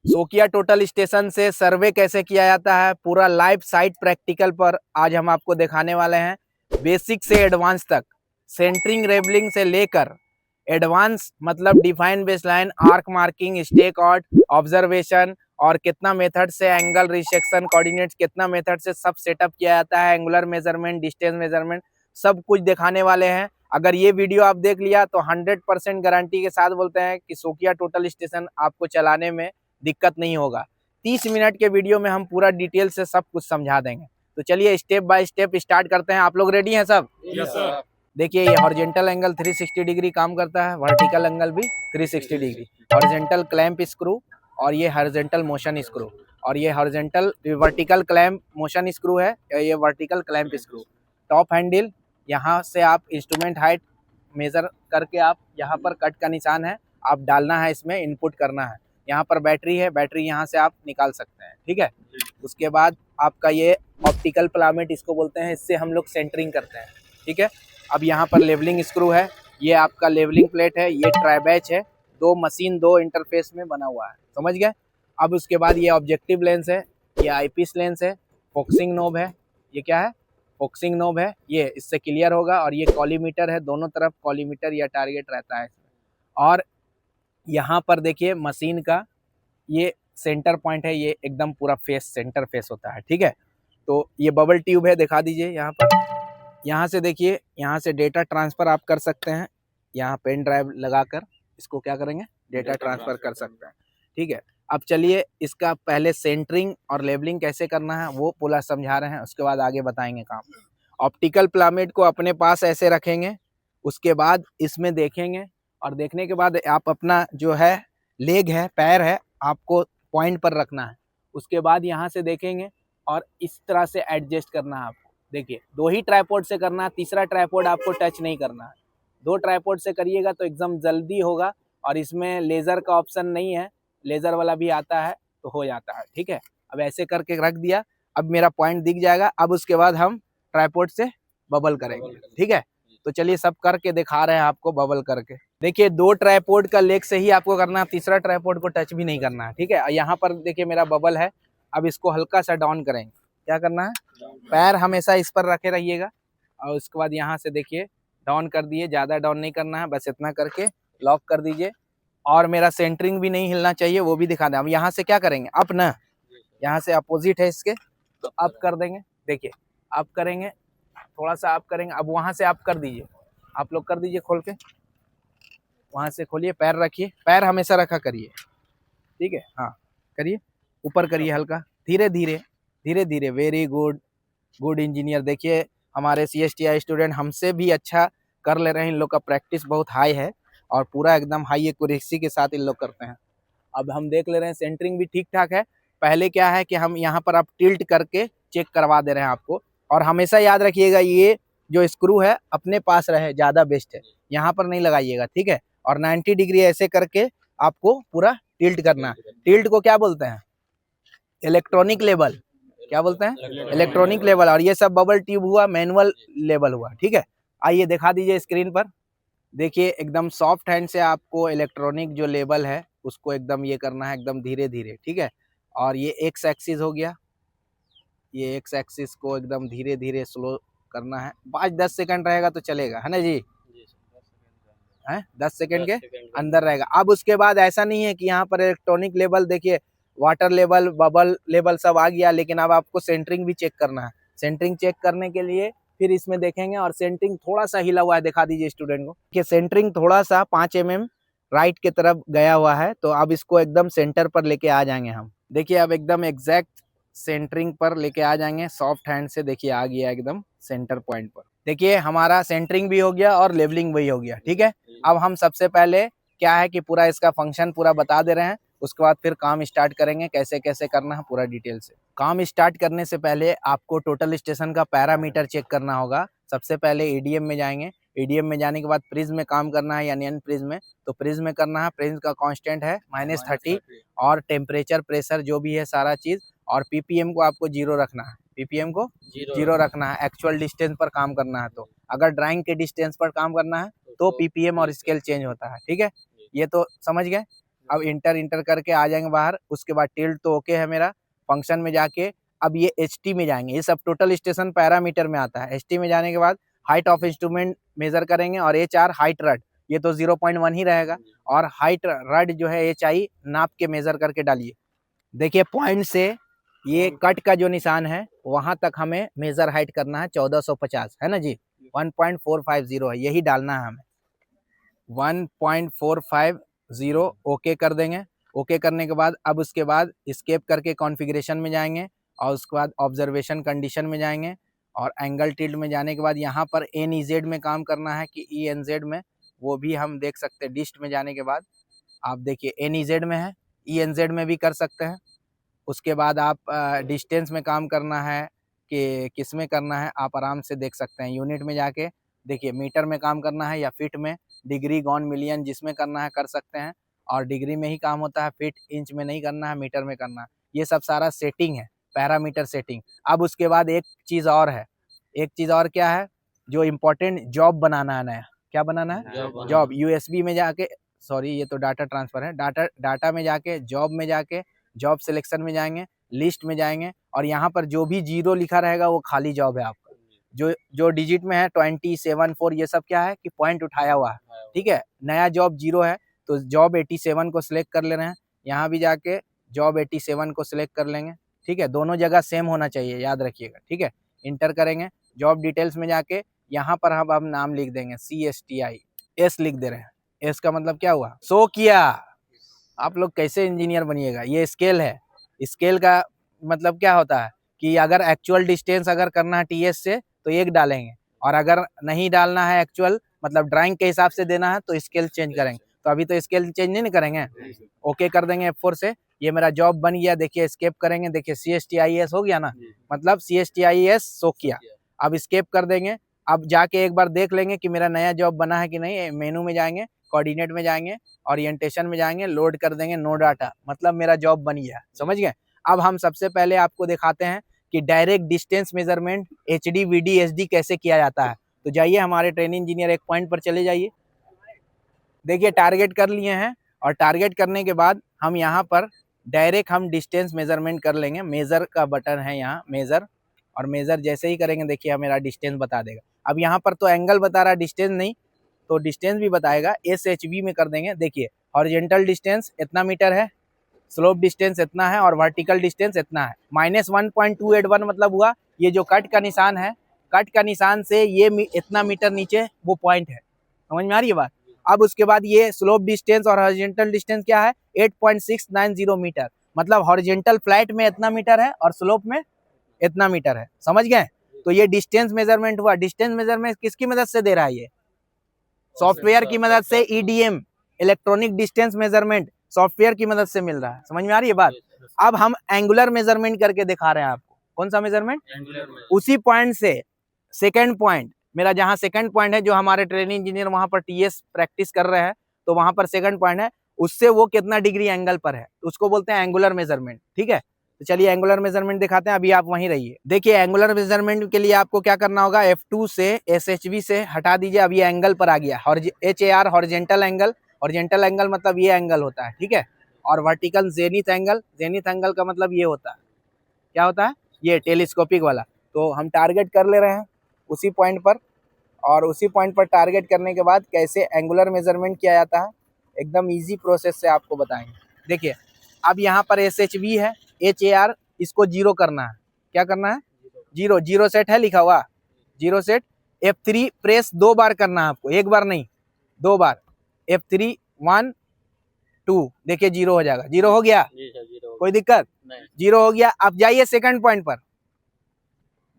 Sokkia total station से सर्वे कैसे किया जाता है, पूरा लाइव साइट प्रैक्टिकल पर आज हम आपको दिखाने वाले हैं। बेसिक से एडवांस तक, सेंटरिंग रेबलिंग से लेकर एडवांस मतलब define baseline, arc marking, stake out, observation और कितना मेथड से एंगल रिसेक्शन कोऑर्डिनेट्स, कितना मेथड से सब सेटअप किया जाता है, एंगुलर मेजरमेंट, डिस्टेंस मेजरमेंट, सब कुछ दिखाने वाले हैं। अगर ये वीडियो आप देख लिया तो 100% गारंटी के साथ बोलते हैं कि सोकिया टोटल स्टेशन आपको चलाने में दिक्कत नहीं होगा। 30 मिनट के वीडियो में हम पूरा डिटेल से सब कुछ समझा देंगे। तो चलिए स्टेप बाय स्टेप स्टार्ट करते हैं। आप लोग रेडी हैं सब? Yes sir. देखिए ये हॉरिजॉन्टल एंगल 360 डिग्री काम करता है, वर्टिकल एंगल भी 360 डिग्री। हॉरिजॉन्टल क्लैंप स्क्रू और ये हॉरिजॉन्टल मोशन स्क्रू, और ये horizontal vertical clamp motion screw है, ये vertical clamp screw. Top handle, यहाँ से आप इंस्ट्रूमेंट हाइट मेजर करके आप यहाँ पर कट का निशान है, आप डालना है, इसमें इनपुट करना है। यहाँ पर बैटरी है, बैटरी यहाँ से आप निकाल सकते हैं, ठीक है। उसके बाद आपका ये ऑप्टिकल प्लामेट इसको बोलते हैं, इससे हम लोग सेंटरिंग करते हैं, ठीक है। अब यहाँ पर लेवलिंग स्क्रू है, ये आपका लेवलिंग प्लेट है, ये ट्राई बैच है, दो मशीन दो इंटरफेस में बना हुआ है, समझ गए। अब उसके बाद ये ऑब्जेक्टिव लेंस है, ये आईपीस लेंस है, फोकसिंग नोब है, ये क्या है, फोकसिंग नोब है, ये इससे क्लियर होगा। और ये कॉलीमीटर है, दोनों तरफ कॉलीमीटर या टारगेट रहता है। और यहाँ पर देखिए मशीन का ये सेंटर पॉइंट है, ये एकदम पूरा फेस सेंटर फेस होता है, ठीक है। तो ये बबल ट्यूब है, दिखा दीजिए यहाँ पर। यहाँ से देखिए, यहाँ से डेटा ट्रांसफ़र आप कर सकते हैं, यहाँ पेन ड्राइव लगाकर इसको क्या करेंगे, डेटा ट्रांसफ़र कर सकते हैं, ठीक है। अब चलिए इसका पहले सेंटरिंग और लेबलिंग कैसे करना है वो पूरा समझा रहे हैं, उसके बाद आगे बताएंगे काम। ऑप्टिकल प्लामेट को अपने पास ऐसे रखेंगे, उसके बाद इसमें देखेंगे, और देखने के बाद आप अपना जो है लेग है, पैर है, आपको पॉइंट पर रखना है। उसके बाद यहाँ से देखेंगे और इस तरह से एडजस्ट करना है आपको। देखिए दो ही ट्राइपॉड से करना है, तीसरा ट्राइपॉड आपको टच नहीं करना है। दो ट्राइपॉड से करिएगा तो एकदम जल्दी होगा, और इसमें लेज़र का ऑप्शन नहीं है, लेज़र वाला भी आता है तो हो जाता है, ठीक है। अब ऐसे करके रख दिया, अब मेरा पॉइंट दिख जाएगा। अब उसके बाद हम ट्राइपॉड से बबल करेंगे, ठीक है। तो चलिए सब करके दिखा रहे हैं आपको बबल करके। देखिए दो ट्राइपॉड का लेग से ही आपको करना है, तीसरा ट्राइपॉड को टच भी नहीं करना है, ठीक है। यहाँ पर देखिए मेरा बबल है, अब इसको हल्का सा डाउन करेंगे। क्या करना है, पैर हमेशा इस पर रखे रहिएगा, और उसके बाद यहाँ से देखिए डाउन कर दिए, ज़्यादा डाउन नहीं करना है, बस इतना करके लॉक कर दीजिए। और मेरा सेंटरिंग भी नहीं हिलना चाहिए, वो भी दिखा दें। हम यहाँ से क्या करेंगे, अप ना, यहाँ से अपोजिट है इसके, तो अप कर देंगे। देखिए अप करेंगे, थोड़ा सा अप करेंगे। अब वहाँ से अप कर दीजिए, आप लोग कर दीजिए खोल के, वहाँ से खोलिए, पैर रखिए, पैर हमेशा रखा करिए, ठीक है। हाँ करिए, ऊपर करिए हल्का, धीरे धीरे धीरे धीरे। Very good, good engineer. देखिए हमारे CSTI स्टूडेंट हमसे भी अच्छा कर ले रहे हैं, इन लोग का प्रैक्टिस बहुत हाई है, और पूरा एकदम हाई एक्यूरेसी के साथ इन लोग करते हैं। अब हम देख ले रहे हैं सेंटरिंग भी ठीक ठाक है। पहले क्या है कि हम यहाँ पर आप टिल्ट करके चेक करवा दे रहे हैं आपको, और हमेशा याद रखिएगा ये जो स्क्रू है अपने पास रहे, ज़्यादा बेस्ट है, यहाँ पर नहीं लगाइएगा, ठीक है। और 90 डिग्री ऐसे करके आपको पूरा टिल्ट करना है। टिल्ट को क्या बोलते हैं, इलेक्ट्रॉनिक लेवल, क्या बोलते हैं, इलेक्ट्रॉनिक लेवल। और ये सब बबल ट्यूब हुआ, मैनुअल लेवल हुआ, ठीक है। आइए दिखा दीजिए स्क्रीन पर। देखिए एकदम सॉफ्ट हैंड से आपको इलेक्ट्रॉनिक जो लेवल है उसको एकदम ये करना है, एकदम धीरे धीरे, ठीक है। और ये एक्स एक्सिस हो गया, ये एक्स एक्सिस को एकदम धीरे धीरे स्लो करना है। 5-10 सेकंड रहेगा तो चलेगा, है ना जी, है 10 सेकंड के अंदर रहेगा। अब उसके बाद ऐसा नहीं है कि यहाँ पर इलेक्ट्रॉनिक लेवल, देखिए वाटर लेवल, बबल लेवल सब आ गया, लेकिन अब आपको सेंटरिंग भी चेक करना है। सेंटरिंग चेक करने के लिए फिर इसमें देखेंगे, और सेंटरिंग थोड़ा सा हिला हुआ है, दिखा दीजिए स्टूडेंट को कि सेंटरिंग थोड़ा सा 5 mm राइट की तरफ गया हुआ है। तो अब इसको एकदम सेंटर पर लेके आ जाएंगे हम। देखिए अब एकदम एग्जैक्ट सेंटरिंग पर लेके आ जाएंगे सॉफ्ट हैंड से। देखिए आ गया एकदम सेंटर पॉइंट पर। देखिए हमारा सेंटरिंग भी हो गया और लेवलिंग भी हो गया, ठीक है। अब हम सबसे पहले क्या है कि पूरा इसका फंक्शन पूरा बता दे रहे हैं, उसके बाद फिर काम स्टार्ट करेंगे, कैसे कैसे करना है पूरा डिटेल से। काम स्टार्ट करने से पहले आपको टोटल स्टेशन का पैरामीटर चेक करना होगा। सबसे पहले EDM में जाएंगे, EDM में जाने के बाद प्रिज्म में काम करना है, यानी प्रिज्म में, तो प्रिज्म में करना है। प्रिज्म का कांस्टेंट है -30, और टेम्परेचर प्रेशर जो भी है सारा चीज़, और PPM को आपको 0 रखना है, PPM को 0 रखना है। एक्चुअल डिस्टेंस पर काम करना है, तो अगर ड्राइंग के डिस्टेंस पर काम करना है तो PPM और स्केल चेंज होता है, ठीक है। ये तो समझ गए। अब इंटर करके आ जाएंगे बाहर। उसके बाद टिल्ट तो ओके है मेरा। फंक्शन में जाके अब ये HT में जाएंगे। ये सब टोटल स्टेशन पैरामीटर में आता है। HT में जाने के बाद हाइट ऑफ इंस्ट्रूमेंट मेजर करेंगे और HR हाइट रड, ये तो 0.1 ही रहेगा। और हाइट रड जो है HI नाप के मेजर करके डालिए। देखिए पॉइंट से ये कट का जो निशान है वहां तक हमें मेजर हाइट करना है 1450, है ना जी। 1.450 है, यही डालना है हमें। 1.450 ओके कर देंगे। ओके करने के बाद अब उसके बाद स्केप करके कॉन्फ़िगरेशन में जाएंगे और उसके बाद ऑब्जर्वेशन कंडीशन में जाएंगे और एंगल टिल्ट में जाने के बाद यहाँ पर NEZ में काम करना है कि ENZ में, वो भी हम देख सकते हैं। डिस्ट में जाने के बाद आप देखिए NEZ में है, ENZ में भी कर सकते हैं। उसके बाद आप डिस्टेंस में काम करना है कि किस में करना है आप आराम से देख सकते हैं। यूनिट में जाके देखिए मीटर में काम करना है या फीट में, डिग्री गॉन मिलियन जिसमें करना है कर सकते हैं। और डिग्री में ही काम होता है, फीट इंच में नहीं करना है, मीटर में करना है। ये सब सारा सेटिंग है, पैरामीटर सेटिंग। अब उसके बाद एक चीज़ और है, एक चीज़ और क्या है, जो इम्पोर्टेंट जॉब बनाना है नया। क्या बनाना है? जॉब। USB में जाके, सॉरी ये तो डाटा ट्रांसफ़र है, डाटा में जाके, जॉब में जाके, जॉब सिलेक्शन में जाएंगे, लिस्ट में जाएंगे और यहाँ पर जो भी 0 लिखा रहेगा वो खाली जॉब है आपका। जो डिजिट में है 274 ये सब क्या है कि पॉइंट उठाया हुआ है, ठीक है। नया जॉब 0 है तो जॉब 87 को सिलेक्ट कर ले रहे हैं। यहाँ भी जाके जॉब 87 को सिलेक्ट कर लेंगे, ठीक है। दोनों जगह सेम होना चाहिए, याद रखिएगा, ठीक है। इंटर करेंगे, जॉब डिटेल्स में जाके यहाँ पर हम अब नाम लिख देंगे CSTI, S लिख दे रहे हैं। S का मतलब क्या हुआ? शो किया। आप लोग कैसे इंजीनियर बनिएगा। ये स्केल है, स्केल का मतलब क्या होता है कि अगर एक्चुअल डिस्टेंस अगर करना है TS से तो 1 डालेंगे और अगर नहीं डालना है एक्चुअल मतलब ड्राइंग के हिसाब से देना है तो स्केल चेंज करेंगे। तो अभी तो स्केल चेंज नहीं करेंगे, ओके कर देंगे F4 से। ये मेरा जॉब बन गया, देखिए स्केप करेंगे, देखिए CSTIS हो गया ना, मतलब CSTIS शो किया। अब स्केप कर देंगे। अब जाके एक बार देख लेंगे कि मेरा नया जॉब बना है कि नहीं। मेनू में जाएंगे, कोऑर्डिनेट में जाएंगे, ओरिएंटेशन में जाएंगे, लोड कर देंगे नो डाटा, मतलब मेरा जॉब बन गया, समझ गए। अब हम सबसे पहले आपको दिखाते हैं कि direct distance measurement HD VD SD कैसे किया जाता है। तो जाइए हमारे ट्रेनिंग इंजीनियर एक पॉइंट पर चले जाइए। देखिए टारगेट कर लिए हैं और टारगेट करने के बाद हम यहाँ पर डायरेक्ट हम डिस्टेंस मेजरमेंट कर लेंगे। मेजर का बटन है यहाँ, मेजर, और मेजर जैसे ही करेंगे देखिए मेरा डिस्टेंस बता देगा। अब यहाँ पर तो एंगल बता रहा है, डिस्टेंस नहीं, तो डिस्टेंस भी बताएगा। SHV में कर देंगे। देखिए हॉरिजॉन्टल डिस्टेंस इतना मीटर है, स्लोप डिस्टेंस इतना है और वर्टिकल डिस्टेंस इतना है। -1.281 मतलब हुआ ये जो कट का निशान है, कट का निशान से ये इतना मीटर नीचे वो पॉइंट है, समझ में आ रही है बात। अब उसके बाद ये स्लोप डिस्टेंस और हॉरिजॉन्टल डिस्टेंस क्या है, 8.690 मीटर, मतलब हॉरिजॉन्टल फ्लैट में इतना मीटर है और स्लोप में इतना मीटर है, समझ गए। तो ये डिस्टेंस मेजरमेंट हुआ। डिस्टेंस मेजरमेंट किसकी मदद से दे रहा है? ये सॉफ्टवेयर की मदद से। EDM, electronic distance measurement, software की मदद से मिल रहा है, समझ में आ रही है बात। अब हम एंगुलर मेजरमेंट करके दिखा रहे हैं आपको। कौन सा मेजरमेंट? उसी पॉइंट से सेकंड पॉइंट, मेरा जहां सेकंड पॉइंट है जो हमारे ट्रेनिंग इंजीनियर वहां पर TS प्रैक्टिस कर रहे हैं, तो वहां पर सेकंड पॉइंट है, उससे वो कितना डिग्री एंगल पर है, उसको बोलते हैं एंगुलर मेजरमेंट, ठीक है। तो चलिए एंगुलर मेजरमेंट दिखाते हैं, अभी आप वहीं रहिए। देखिए एंगुलर मेजरमेंट के लिए आपको क्या करना होगा, F2 से SHV से हटा दीजिए। अब ये एंगल पर आ गया, HAR horizontal angle. Horizontal angle मतलब ये एंगल होता है, ठीक है। और vertical zenith angle, zenith angle का मतलब ये होता है, क्या होता है, ये टेलीस्कोपिक वाला। तो हम टारगेट कर ले रहे हैं उसी पॉइंट पर, और उसी पॉइंट पर टारगेट करने के बाद कैसे एंगुलर मेजरमेंट किया जाता है एकदम इजी प्रोसेस से आपको बताएंगे। देखिए अब यहाँ पर SHV है, HAR, इसको 0 करना है। क्या करना है? 0। 0 सेट है लिखा हुआ, 0 सेट। F3 प्रेस 2 बार करना है आपको, 1 बार नहीं, 2 बार। F3 1 2, देखिए 0 हो जाएगा। 0 हो गया, कोई दिक्कत? 0 हो गया। अब जाइए सेकंड पॉइंट पर।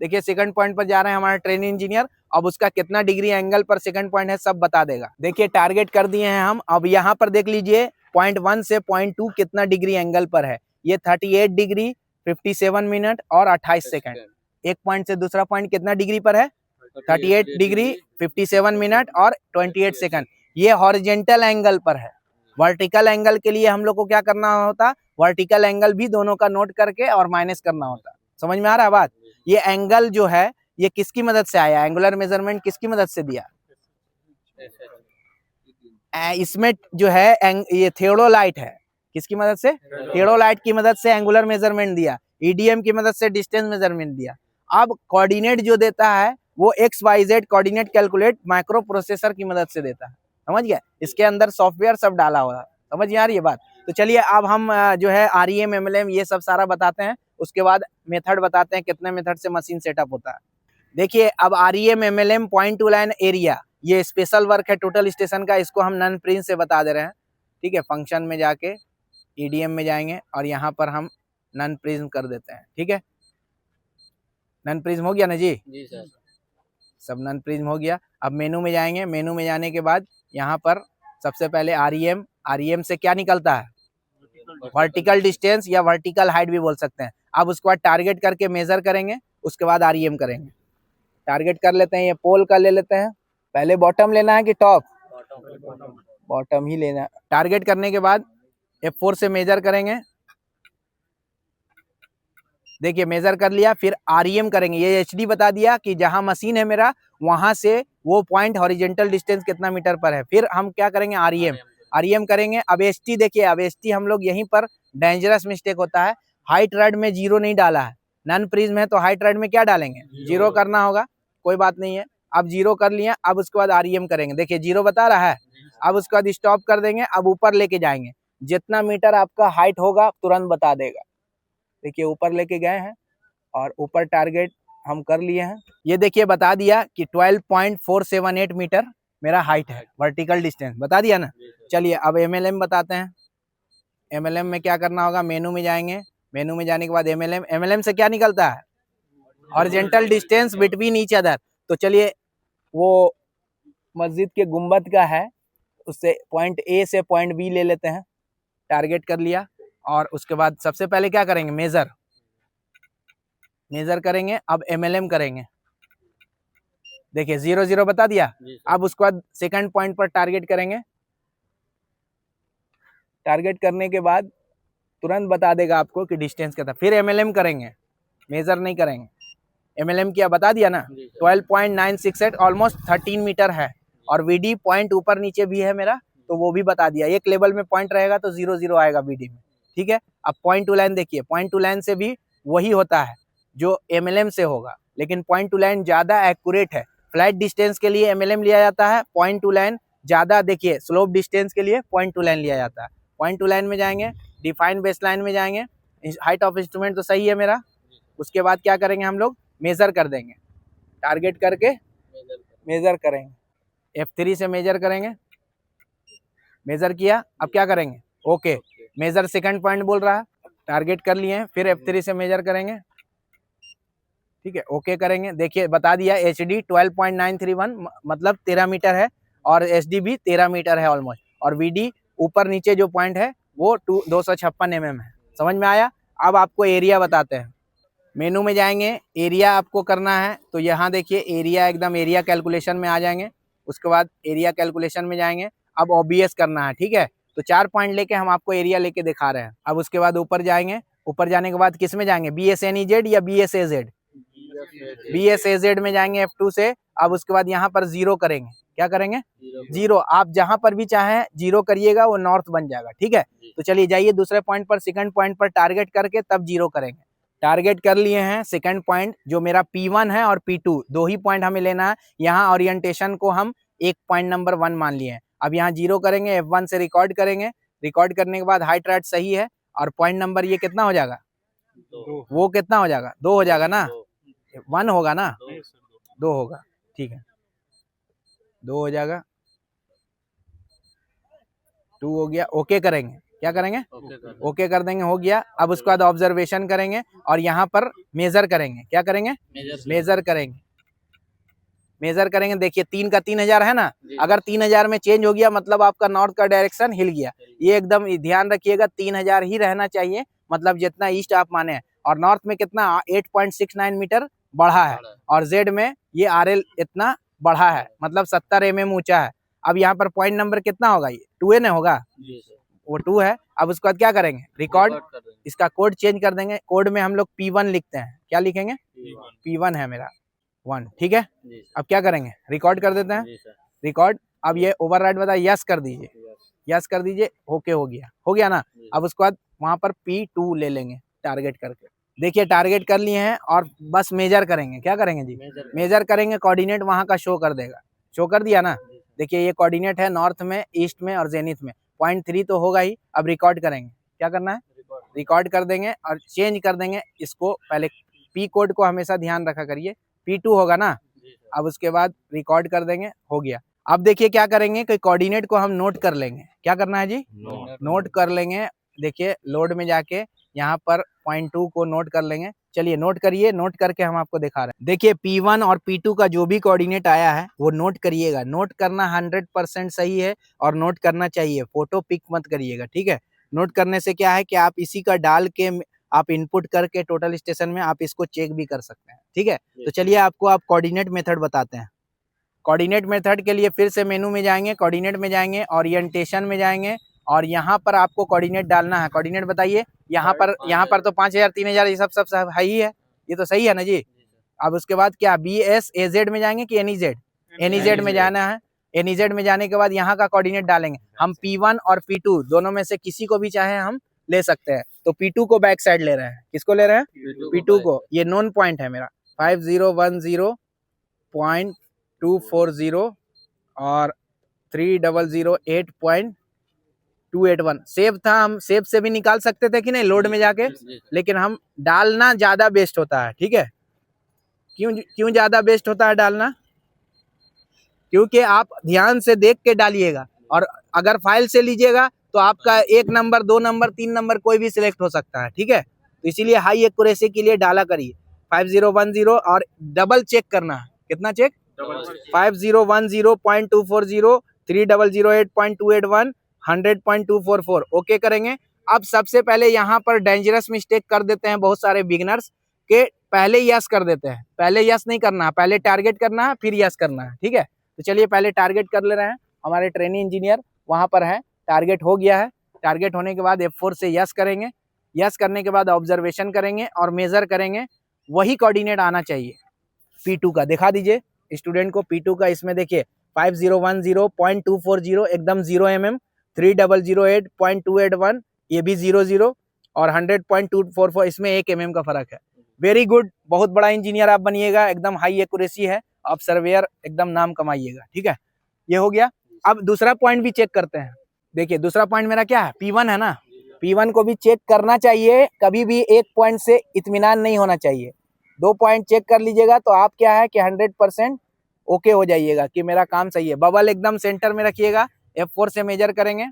देखिए सेकंड पॉइंट पर जा रहे हैं हमारे ट्रेनिंग इंजीनियर। अब उसका कितना डिग्री एंगल पर सेकंड पॉइंट है सब बता देगा। देखिए टारगेट कर दिए हैं हम। अब यहाँ पर देख लीजिए पॉइंट 1 से पॉइंट 2 कितना डिग्री एंगल पर है। ये 38 डिग्री 57 मिनट और 28 सेकंड। एक पॉइंट से दूसरा पॉइंट कितना डिग्री पर है? 38 डिग्री 57 मिनट और 28 सेकंड। ये हॉरिजॉन्टल एंगल पर है। वर्टिकल एंगल के लिए हम लोग को क्या करना होता, वर्टिकल एंगल भी दोनों का नोट करके और माइनस करना होता। समझ में आ रहा है बात। ये एंगल जो है ये किसकी मदद से आया, एंगुलर मेजरमेंट किसकी मदद से दिया? इसमें जो है ये थियोडोलाइट है, किसकी मदद से? थियोडोलाइट की मदद से एंगुलर मेजरमेंट दिया, ईडीएम की मदद से डिस्टेंस मेजरमेंट दिया। अब कोऑर्डिनेट जो देता है वो XYZ coordinate calculate micro processor की मदद से देता है, समझ गया? इसके अंदर सॉफ्टवेयर सब डाला हुआ है, समझ आ रही है बात? तो चलिए अब हम जो है REM MLM ये सब सारा बताते हैं, उसके बाद मेथड बताते हैं कितने मेथड से मशीन सेटअप होता है। देखिए अब REM MLM point two line area ये स्पेशल वर्क है टोटल स्टेशन का, इसको हम नन प्रिंस से बता दे रहे हैं, ठीक है? फंक्शन में जाके EDM में जाएंगे और यहाँ पर हम नन प्रिज्म कर देते हैं, ठीक है? नन प्रिज्म हो गया ना जी? जी सर। सब नन प्रिज्म हो गया। अब मेनू में जाएंगे, मेनू में जाने के बाद यहाँ पर सबसे पहले REM से क्या निकलता है? वर्टिकल डिस्टेंस या वर्टिकल हाइट भी बोल सकते हैं। अब उसके बाद टारगेट करके मेजर करेंगे, उसके बाद REM करेंगे। टारगेट कर लेते हैं, ये पोल का ले लेते हैं। पहले बॉटम लेना है कि टॉप? बॉटम ही लेना है। टारगेट करने के बाद F4 से मेजर करेंगे, देखिए मेजर कर लिया, फिर REM करेंगे। ये HD बता दिया कि जहां मशीन है मेरा वहां से वो पॉइंट हॉरिजेंटल डिस्टेंस कितना मीटर पर है। फिर हम क्या करेंगे? REM करेंगे। अब ST देखिए, अब ST हम लोग यहीं पर डेंजरस मिस्टेक होता है, हाइट रड में 0 नहीं डाला है। नन प्रिज्म है तो हाइट रड में क्या डालेंगे? 0 करना होगा, कोई बात नहीं है। अब 0 कर लिया, अब उसके बाद REM करेंगे, देखिए 0 बता रहा है। अब उसके बाद स्टॉप कर देंगे, अब ऊपर लेके जाएंगे, जितना मीटर आपका हाइट होगा तुरंत बता देगा। देखिए ऊपर लेके गए हैं और ऊपर टारगेट हम कर लिए हैं। ये देखिए बता दिया कि 12.478 मीटर मेरा हाइट है, वर्टिकल डिस्टेंस बता दिया ना। चलिए अब MLM बताते हैं। MLM में क्या करना होगा? मेनू में जाएंगे, मेनू में जाने के बाद MLM से क्या निकलता है? Horizontal distance between each other. तो चलिए वो मस्जिद के गुंबद का है, उससे पॉइंट A से पॉइंट B ले लेते हैं। टारगेट कर लिया और उसके बाद सबसे पहले क्या करेंगे? मेजर करेंगे। अब MLM करेंगे, देखिए 0 बता दिया। अब उसके बाद सेकंड पॉइंट पर टारगेट करेंगे, टारगेट करने के बाद तुरंत बता देगा आपको कि डिस्टेंस क्या था। फिर MLM करेंगे, मेजर नहीं करेंगे। MLM किया, बता दिया ना। 12.968 ऑलमोस्ट 13 मीटर है। और VD पॉइंट ऊपर नीचे भी है मेरा, तो वो भी बता दिया। एक लेवल में पॉइंट रहेगा तो 0 आएगा VD में, ठीक है? अब पॉइंट टू लाइन देखिए, पॉइंट टू लाइन से भी वही होता है जो MLM से होगा, लेकिन पॉइंट टू लाइन ज्यादा एक्यूरेट है। फ्लैट डिस्टेंस के लिए MLM लिया जाता है, पॉइंट टू लाइन ज्यादा, देखिए स्लोप डिस्टेंस के लिए पॉइंट टू लाइन लिया जाता है। पॉइंट टू लाइन में जाएंगे, डिफाइन बेस लाइन में जाएंगे, हाइट ऑफ इंस्ट्रूमेंट तो सही है मेरा। उसके बाद क्या करेंगे? हम लोग मेजर कर देंगे, टारगेट करके मेजर करेंगे। F3 से मेजर करेंगे, मेजर किया, अब क्या करेंगे? ओके, मेजर सेकंड पॉइंट बोल रहा है, टारगेट कर लिए हैं। फिर F3 से मेजर करेंगे, ठीक है, ओके करेंगे। देखिए बता दिया HD 12.931 मतलब 13 मीटर है, और SD भी 13 मीटर है ऑलमोस्ट। और VD ऊपर नीचे जो पॉइंट है वो 256 mm है। समझ में आया? अब आपको एरिया बताते हैं। मेनू में जाएंगे, एरिया आपको करना है, तो यहाँ देखिए एरिया, एकदम एरिया कैलकुलेशन में आ जाएंगे। उसके बाद एरिया कैलकुलेशन में जाएंगे, अब OBS करना है, ठीक है? तो 4 पॉइंट लेके हम आपको एरिया लेके दिखा रहे हैं। अब उसके बाद ऊपर जाएंगे, ऊपर जाने के बाद किस में जाएंगे? BSNEZ या BSAZ? BSAZ में जाएंगे F2 से। अब उसके बाद यहाँ पर 0 करेंगे, क्या करेंगे? 0। आप जहां पर भी चाहें 0 करिएगा, वो नॉर्थ बन जाएगा, ठीक है? तो चलिए जाइए दूसरे पॉइंट पर, सेकंड पॉइंट पर टारगेट करके तब 0 करेंगे। टारगेट कर लिए हैं सेकंड पॉइंट, जो मेरा P1 है और P2 दो ही पॉइंट हमें लेना है। यहाँ ओरिएंटेशन को हम एक पॉइंट नंबर 1 मान लिए हैं। अब यहाँ 0 करेंगे, F1 से रिकॉर्ड करेंगे। रिकॉर्ड करने के बाद हाइट रेट सही है, और पॉइंट नंबर ये कितना हो जाएगा? वो कितना हो जाएगा? 2 हो जाएगा ना, 1 होगा ना, 2 होगा, ठीक है, 2 हो जाएगा, 2 हो गया। ओके करेंगे, क्या करेंगे? ओके कर देंगे, हो गया। अब उसके बाद ऑब्जर्वेशन करेंगे और यहाँ पर मेजर करेंगे, क्या करेंगे? मेजर करेंगे, मेजर करेंगे। देखिए 3 का 3000 है ना, अगर 3000 में चेंज हो गया मतलब आपका नॉर्थ का डायरेक्शन हिल गया। ये एकदम ध्यान रखिएगा, 3000 ही रहना चाहिए, मतलब जितना ईस्ट आप माने। और नॉर्थ में कितना? 8.69 मीटर बढ़ा है, और जेड में ये RL इतना बढ़ा है, मतलब 70 mm ऊंचा है। अब यहाँ पर पॉइंट नंबर कितना होगा? ये 2 ना होगा, वो 2 है। अब उसके बाद क्या करेंगे? रिकॉर्ड, इसका कोड चेंज कर देंगे। कोड में हम लोग P1 लिखते हैं, क्या लिखेंगे? P1 है मेरा 1, ठीक है। अब क्या करेंगे? रिकॉर्ड कर देते हैं, रिकॉर्ड। अब ये ओवरराइड बता, यस कर दीजिए, यस कर दीजिए, ओके हो गया ना। अब उसके बाद वहां पर P2 ले लेंगे टारगेट करके। देखिए टारगेट कर लिए हैं और बस मेजर करेंगे। क्या करेंगे जी? मेजर करेंगे। कोऑर्डिनेट वहां का शो कर देगा, शो कर दिया ना। देखिए ये कोऑर्डिनेट है नॉर्थ में, ईस्ट में और जेनिथ में। 0.3 तो होगा ही। अब रिकॉर्ड करेंगे। क्या करना है? रिकॉर्ड कर देंगे और चेंज कर देंगे इसको। पहले P कोड को हमेशा ध्यान रखा करिए, P2 होगा ना। अब उसके बाद रिकॉर्ड कर देंगे, हो गया। अब देखिए क्या करेंगे कि कोऑर्डिनेट को हम नोट कर लेंगे। क्या करना है जी? नोट कर लेंगे। देखिए लोड में जाके यहाँ पर 0.2 को नोट कर लेंगे। चलिए नोट करिए, नोट करके हम आपको दिखा रहे हैं। देखिए P1 और P2 का जो भी कोऑर्डिनेट आया है वो नोट करिएगा। नोट करना 100% सही है और नोट करना चाहिए, फोटो पिक मत करिएगा, ठीक है। नोट करने से क्या है कि आप इसी का डाल के आप इनपुट करके टोटल स्टेशन में आप इसको चेक भी कर सकते हैं, ठीक है। तो चलिए आपको आप कोऑर्डिनेट मेथड बताते हैं। कोऑर्डिनेट मेथड के लिए फिर से मेनू में जाएंगे, कोऑर्डिनेट में जाएंगे, ओरिएंटेशन में जाएंगे और यहाँ पर आपको कोऑर्डिनेट डालना है। कोऑर्डिनेट बताइए। यहाँ पर तो 5000 3000 ये सब है ही है, ये तो सही है ना जी। अब उसके बाद क्या BSAZ में जाएंगे कि NEZ? NEZ में जाना है। NEZ में जाने के बाद यहाँ का कोऑर्डिनेट डालेंगे। हम P1 और P2 दोनों में से किसी को भी चाहे हम ले सकते हैं। तो P2 को बैक साइड ले रहे हैं। किसको ले रहे हैं? P2 को। ये नोन पॉइंट है मेरा 5010.240 और 3008.281। सेव था, हम सेव से भी निकाल सकते थे कि नहीं लोड में जाके, लेकिन हम डालना ज्यादा बेस्ट होता है, ठीक है। क्यों ज्यादा बेस्ट होता है डालना? क्योंकि आप ध्यान से देख के डालिएगा और अगर फाइल से लीजिएगा तो आपका 1 नंबर 2 नंबर 3 नंबर कोई भी सिलेक्ट हो सकता है, ठीक है। तो इसीलिए हाई एक्यूरेसी के लिए डाला करिए 5010 और डबल चेक करना है। कितना चेक? 5010.240 3008.281 100.244 ओके करेंगे। अब सबसे पहले यहाँ पर डेंजरस मिस्टेक कर देते हैं बहुत सारे बिगिनर्स के, पहले यस कर देते हैं। पहले यस नहीं करना है, पहले टारगेट करना है फिर यस करना है, ठीक है। तो चलिए पहले टारगेट कर ले रहे हैं। हमारे ट्रेनिंग इंजीनियर वहां पर है, टारगेट हो गया है। टारगेट होने के बाद F4 से यस करेंगे। यस करने के बाद ऑब्जर्वेशन करेंगे और मेजर करेंगे। वही कोऑर्डिनेट आना चाहिए P2 का। दिखा दीजिए स्टूडेंट को P2 का। इसमें देखिए 5010.240 एकदम 0 mm, 3008.281 ये भी 00 और 100.244 इसमें 1 mm का फर्क है। वेरी गुड, बहुत बड़ा इंजीनियर आप बनिएगा। एकदम हाई एक्यूरेसी है, आप सर्वेयर एकदम नाम कमाइएगा, ठीक है। ये हो गया। अब दूसरा पॉइंट भी चेक करते हैं। देखिए दूसरा पॉइंट मेरा क्या है? P1 है ना। P1 को भी चेक करना चाहिए। कभी भी एक पॉइंट से इत्मीनान नहीं होना चाहिए। 2 पॉइंट चेक कर लीजिएगा तो आप क्या है कि 100% ओके हो जाइएगा कि मेरा काम सही है। बबल एकदम सेंटर में रखिएगा। F4 से मेजर करेंगे।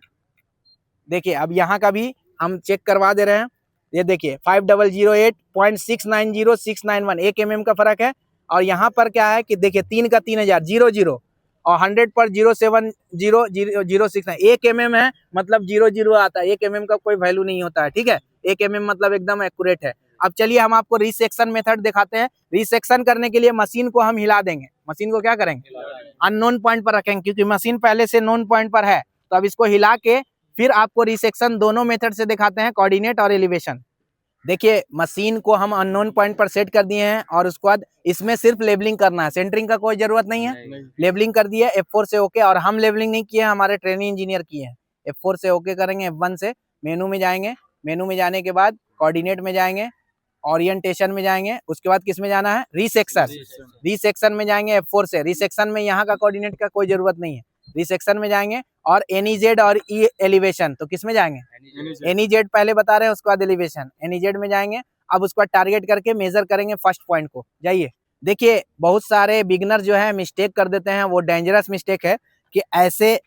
देखिए अब यहाँ का भी हम चेक करवा दे रहे हैं। ये देखिए 5008.690691 1 mm का फर्क है। और यहाँ पर क्या है कि देखिए 3 का 3000 00 और 100 पर 0700069 1 mm है, मतलब 00 आता है। 1 mm का कोई वैल्यू नहीं होता है, ठीक है। 1 mm मतलब एकदम एक्यूरेट है। अब चलिए हम आपको रिसेक्शन मेथड दिखाते हैं। रिसेक्शन करने के लिए मशीन को हम हिला देंगे। मशीन को क्या करेंगे? अननोन पॉइंट पर रखेंगे, क्योंकि मशीन पहले से नोन पॉइंट पर है। तो अब इसको हिला के फिर आपको रिसेक्शन दोनों मेथड से दिखाते हैं, कोऑर्डिनेट और एलिवेशन। देखिए मशीन को हम अननोन पॉइंट पर सेट कर दिए हैं और उसके बाद इसमें सिर्फ लेबलिंग करना है। सेंटरिंग का कोई जरूरत नहीं है। लेबलिंग कर दिया F4 से ओके। और हम लेबलिंग नहीं किए, हमारे ट्रेनिंग इंजीनियर किए हैं। F4 से ओके करेंगे। F1 से मेनू में जाएंगे। मेनू में जाने के बाद कोऑर्डिनेट में जाएंगे, ओरिएंटेशन में जाएंगे। उसके बाद किस में जाना है? रिसेक्शन। रिसेक्शन में जाएंगे F4 से। रिसेक्शन में यहाँ का कोऑर्डिनेट का कोई जरूरत नहीं है। रिसेक्शन में जाएंगे और NEZ और E एलिवेशन। तो किस में जाएंगे? NEZ पहले बता रहे हैं, उसके बाद एलिवेशन। NEZ में जाएंगे। अब उसको टारगेट करके मेजर करेंगे फर्स्ट पॉइंट को। जाइए देखिए बहुत सारे बिगनर जो है मिस्टेक कर देते हैं। वो डेंजरस मिस्टेक है कि ऐसे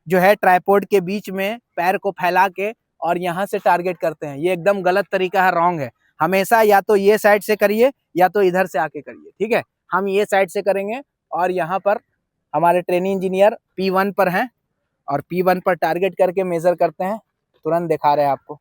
जो है ट्राइपॉड के बीच में पैर को फैला के और यहाँ से टारगेट करते हैं। ये एकदम गलत तरीका है, रॉन्ग है। हमेशा या तो ये साइड से करिए या तो इधर से आके करिए, ठीक है। हम ये साइड से करेंगे और यहाँ पर हमारे ट्रेनिंग इंजीनियर P1 पर हैं और P1 पर टारगेट करके मेजर करते हैं। तुरंत दिखा रहे हैं आपको।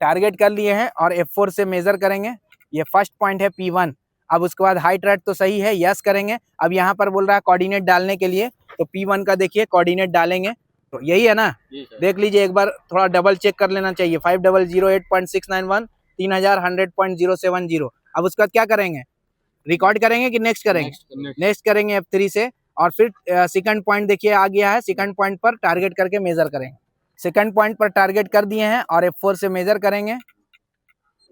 टारगेट कर लिए हैं और F4 से मेजर करेंगे। ये फर्स्ट पॉइंट है P1। अब उसके बाद हाइट रेट तो सही है, यस करेंगे। अब यहाँ पर बोल रहा है कोऑर्डिनेट डालने के लिए, तो P1 का देखिए कोऑर्डिनेट डालेंगे। तो यही है ना, देख लीजिए एक बार, थोड़ा डबल चेक कर लेना चाहिए। 5008.691 300100.070। अब उसके बाद क्या करेंगे? रिकॉर्ड करेंगे कि नेक्स्ट करेंगे? नेक्स्ट करेंगे F3 से। और फिर सेकंड पॉइंट देखिए आ गया है, सेकंड पॉइंट पर टारगेट करके मेजर करेंगे। सेकंड पॉइंट पर टारगेट कर दिए हैं और F4 से मेजर करेंगे।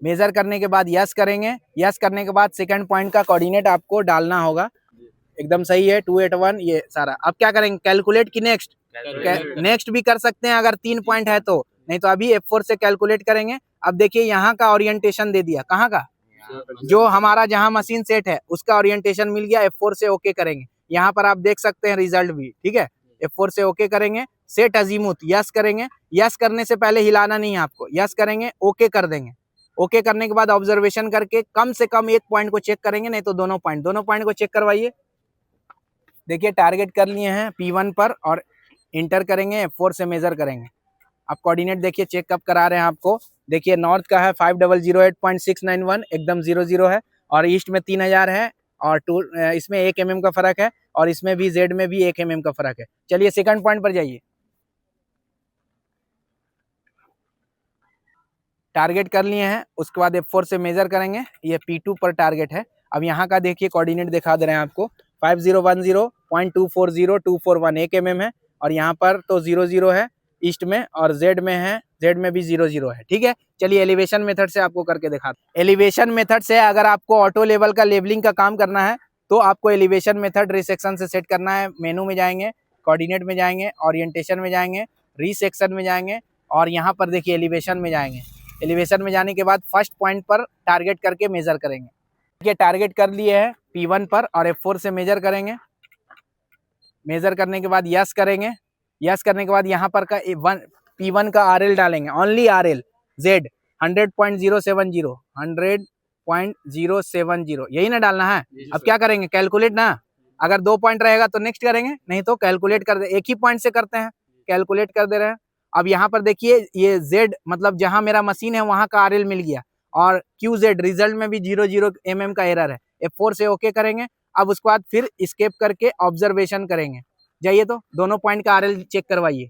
मेजर करने के बाद यस करेंगे। यस करने के बाद सेकंड पॉइंट का कोऑर्डिनेट आपको डालना होगा। एकदम सही है 281 ये सारा। अब क्या करेंगे, कैलकुलेट की नेक्स्ट नेक्स्ट भी कर सकते हैं अगर 3 पॉइंट है तो, नहीं तो अभी F4 से कैलकुलेट करेंगे। अब देखिए यहाँ का ओरिएंटेशन दे दिया, कहाँ का, जो हमारा जहाँ मशीन सेट है उसका ओरिएंटेशन मिल गया। F4 से ओके करेंगे। यहाँ पर आप देख सकते हैं रिजल्ट भी, ठीक है। F4 से ओके करेंगे, सेट अजीमुथ यस करेंगे। यस करने से पहले हिलाना नहीं है आपको, यस करेंगे ओके कर देंगे। ओके करने के बाद ऑब्जर्वेशन करके कम से कम एक पॉइंट को चेक करेंगे, नहीं तो दोनों पॉइंट को चेक करवाइए। देखिए टारगेट कर लिए हैं P1 पर और इंटर करेंगे, F4 से मेजर करेंगे। आप कोऑर्डिनेट देखिए चेक कब करा रहे हैं आपको। देखिए नॉर्थ का है 5008.691 एकदम 00 है, और ईस्ट में 3000 है, और इसमें 1 mm का फर्क है, और इसमें भी जेड में भी 1 mm का फर्क है। चलिए सेकंड पॉइंट पर जाइए। टारगेट कर लिए हैं, उसके बाद F4 से मेजर करेंगे। ये P2 पर टारगेट है। अब यहाँ का देखिए कोऑर्डिनेट दिखा दे रहे हैं आपको 5010.240241 1 mm है, और यहाँ पर तो 00 है ईस्ट में, और जेड में है, जेड में भी 00 है, ठीक है। चलिए एलिवेशन मेथड से आपको करके दिखाते हैं। एलिवेशन मेथड से अगर आपको ऑटो लेवल का लेवलिंग का काम करना है तो आपको एलिवेशन मेथड रिसेक्शन से सेट करना है। मेनू में जाएंगे, कोऑर्डिनेट में जाएंगे, ओरिएंटेशन में जाएंगे, रिसेक्शन में जाएंगे, और यहाँ पर देखिए एलिवेशन में जाएंगे। एलिवेशन में जाने के बाद फर्स्ट पॉइंट पर टारगेट करके मेजर करेंगे। ये टारगेट कर लिए है P1 पर, और F4 से मेजर करेंगे। मेजर करने के बाद यस करेंगे। यस करने के बाद यहाँ पर का P1 का RL डालेंगे, ओनली RL Z 100.070 100.070 यही ना डालना है। अब क्या करेंगे, कैलकुलेट ना। अगर 2 पॉइंट रहेगा तो नेक्स्ट करेंगे, नहीं तो कैलकुलेट कर दे। एक ही पॉइंट से करते हैं, कैलकुलेट कर दे रहे हैं। अब यहाँ पर देखिए ये Z मतलब जहाँ मेरा मशीन है वहाँ का RL मिल गया, और QZ रिजल्ट में भी 00 mm का एरर है। F4 से ओके करेंगे। अब उसके बाद फिर स्केप करके ऑब्जर्वेशन करेंगे। जाइए तो दोनों पॉइंट का RL चेक करवाइए।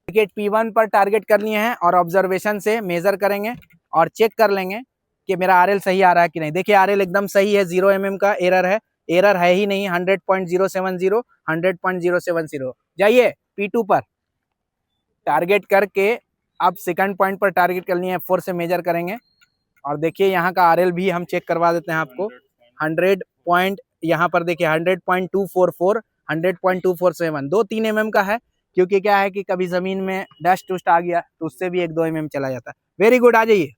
देखिए P1 पर टारगेट कर लिए हैं और ऑब्जर्वेशन से मेजर करेंगे और चेक कर लेंगे कि मेरा RL सही आ रहा है कि नहीं। देखिए RL एकदम सही है, 0 mm का एरर है ही नहीं। 100.070 100.070। जाइए P2 पर टारगेट करके अब सेकंड पॉइंट पर टारगेट कर लिए, F4 से मेजर करेंगे, और देखिए यहाँ का RL भी हम चेक करवा देते हैं आपको। 100 पॉइंट यहाँ पर देखिए 100.244 100.247 2-3 mm का है, क्योंकि क्या है कि कभी जमीन में डस्ट टूस्ट आ गया तो उससे भी 1-2 mm चला जाता है। वेरी गुड, आ जाइए।